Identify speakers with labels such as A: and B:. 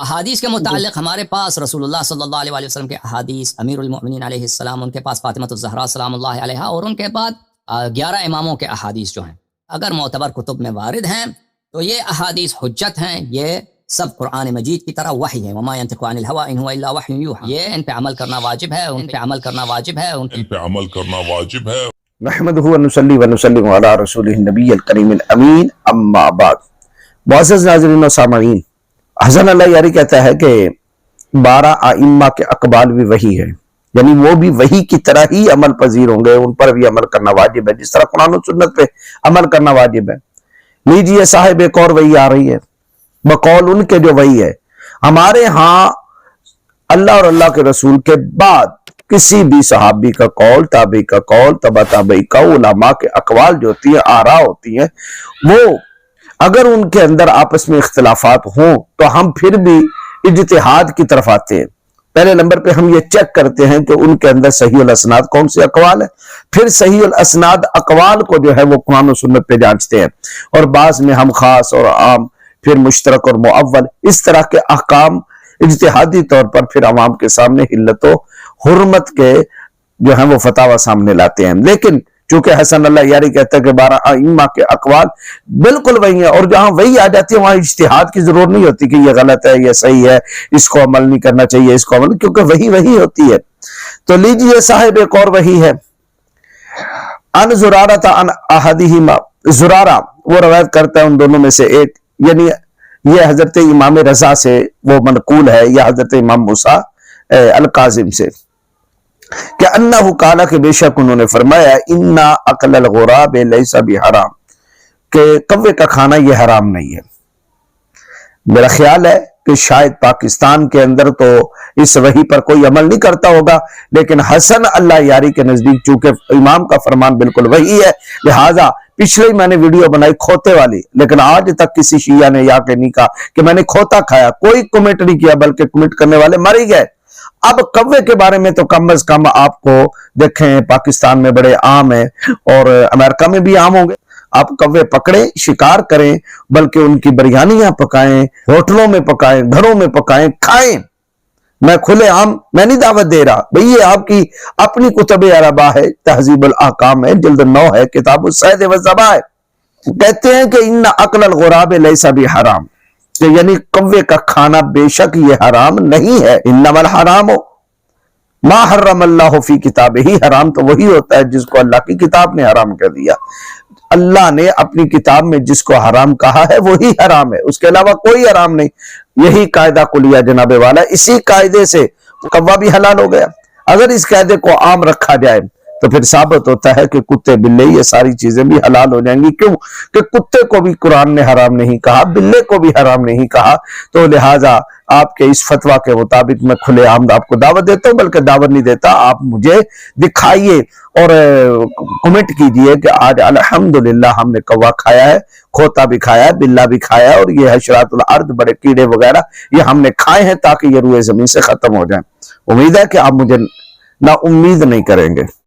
A: احادیث کے متعلق ہمارے پاس رسول اللہ صلی اللہ علیہ وسلم کے احادیث، امیر المؤمنین علیہ السلام، ان کے پاس فاطمہ الزہرا سلام اللہ علیہا، اور ان کے بعد 11 اماموں کے احادیث جو ہیں اگر معتبر کتب میں وارد ہیں تو یہ احادیث حجت ہیں، یہ سب قرآن مجید کی طرح وحی ہے۔ وما ينطق عن الهوى ان هو الا وحی یوحى، یہ ان پہ عمل کرنا واجب ہے، ان پہ عمل کرنا واجب ہے، ان پہ عمل کرنا واجب ہے۔
B: نحمده ونصلي ونسلم على رسوله النبی الکریم الامین، اما بعد۔ معزز ناظرین و سامعین، حسن اللہ یاری کہتا ہے کہ 12 ائمہ کے اقوال بھی وحی ہے، یعنی وہ بھی وحی کی طرح ہی عمل پذیر ہوں گے، ان پر بھی عمل کرنا واجب ہے جس طرح قرآن و سنت پہ عمل کرنا واجب ہے۔ لیجئے صاحب ایک اور وحی آ رہی ہے، بقول ان کے جو وحی ہے۔ ہمارے ہاں اللہ اور اللہ کے رسول کے بعد کسی بھی صحابی کا قول، تابعی کا قول، تبع تابعی کا، علماء کے اقوال جو ہوتی ہیں، آراء ہوتی ہیں، وہ اگر ان کے اندر آپس میں اختلافات ہوں تو ہم پھر بھی اجتہاد کی طرف آتے ہیں۔ پہلے نمبر پہ ہم یہ چیک کرتے ہیں کہ ان کے اندر صحیح الاسناد کون سے اقوال ہیں، پھر صحیح الاسناد اقوال کو جو ہے وہ قرآن و سنت پہ جانچتے ہیں، اور بعض میں ہم خاص اور عام، پھر مشترک اور معول، اس طرح کے احکام اجتہادی طور پر پھر عوام کے سامنے حلت و حرمت کے جو ہیں وہ فتاوی سامنے لاتے ہیں۔ لیکن چونکہ حسن اللہ یاری کہتا ہے کہ 12 ائمہ کے اقوال بالکل وہی ہیں، اور جہاں وہی آ جاتی ہے وہاں اجتہاد کی ضرورت نہیں ہوتی کہ یہ غلط ہے، یہ صحیح ہے، اس کو عمل نہیں کرنا چاہیے، اس کو عمل، کیونکہ وہی ہوتی ہے۔ تو لیجئے صاحب ایک اور وحی ہے۔ ان زرارہ عن احدہما، زرارہ وہ روایت کرتا ہے ان دونوں میں سے ایک، یعنی یہ حضرت امام رضا سے وہ منقول ہے یا حضرت امام موسیٰ القاظم سے، کہ انہو قالا، کہ بے شک انہوں نے فرمایا، انا اکل الغراب لیس بحرام، کہ کوے کا کھانا یہ حرام نہیں ہے۔ میرا خیال ہے کہ شاید پاکستان کے اندر تو اس وحی پر کوئی عمل نہیں کرتا ہوگا، لیکن حسن اللہ یاری کے نزدیک چونکہ امام کا فرمان بالکل وحی ہے، لہٰذا پچھلے ہی میں نے ویڈیو بنائی کھوتے والی، لیکن آج تک کسی شیعہ نے یا کہ نہیں کہا کہ میں نے کھوتا کھایا، کوئی کمنٹ نہیں کیا، بلکہ کمنٹ کرنے والے مر ہی گئے۔ اب کوے کے بارے میں تو کم از کم آپ کو دیکھیں پاکستان میں بڑے عام ہیں، اور امریکہ میں بھی عام ہوں گے۔ آپ کوے پکڑیں، شکار کریں، بلکہ ان کی بریانیاں پکائیں، ہوٹلوں میں پکائیں، گھروں میں پکائیں، کھائیں۔ میں کھلے عام میں نہیں دعوت دے رہا بھئی، یہ آپ کی اپنی کتب عربہ ہے، تہذیب الاحکام ہے، جلد 9 ہے، کتاب الصید والذبح ہے۔ کہتے ہیں کہ ان اکل الغراب لیس بحرام، کہ یعنی کوے کا کھانا بے شک یہ حرام نہیں ہے۔ انما الحرام ما حرم اللہ فی کتابہ، حرام تو وہی ہوتا ہے جس کو اللہ کی کتاب نے حرام کر دیا۔ اللہ نے اپنی کتاب میں جس کو حرام کہا ہے وہی حرام ہے، اس کے علاوہ کوئی حرام نہیں۔ یہی قاعدہ کلیہ جناب والا، اسی قاعدے سے کوا بھی حلال ہو گیا۔ اگر اس قاعدے کو عام رکھا جائے تو پھر ثابت ہوتا ہے کہ کتے بلے یہ ساری چیزیں بھی حلال ہو جائیں گی۔ کیوں کہ کتے کو بھی قرآن نے حرام نہیں کہا، بلے کو بھی حرام نہیں کہا، تو لہٰذا آپ کے اس فتویٰ کے مطابق میں کھلے عام آپ کو دعوت دیتا ہوں، بلکہ دعوت نہیں دیتا، آپ مجھے دکھائیے اور کمنٹ کیجئے کہ آج الحمدللہ ہم نے کوا کھایا ہے، کھوتا بھی کھایا ہے، بلا بھی کھایا ہے، اور یہ حشرات الارض، بڑے کیڑے وغیرہ، یہ ہم نے کھائے ہیں تاکہ یہ روئے زمین سے ختم ہو جائیں۔ امید ہے کہ آپ مجھے نا امید نہیں کریں گے۔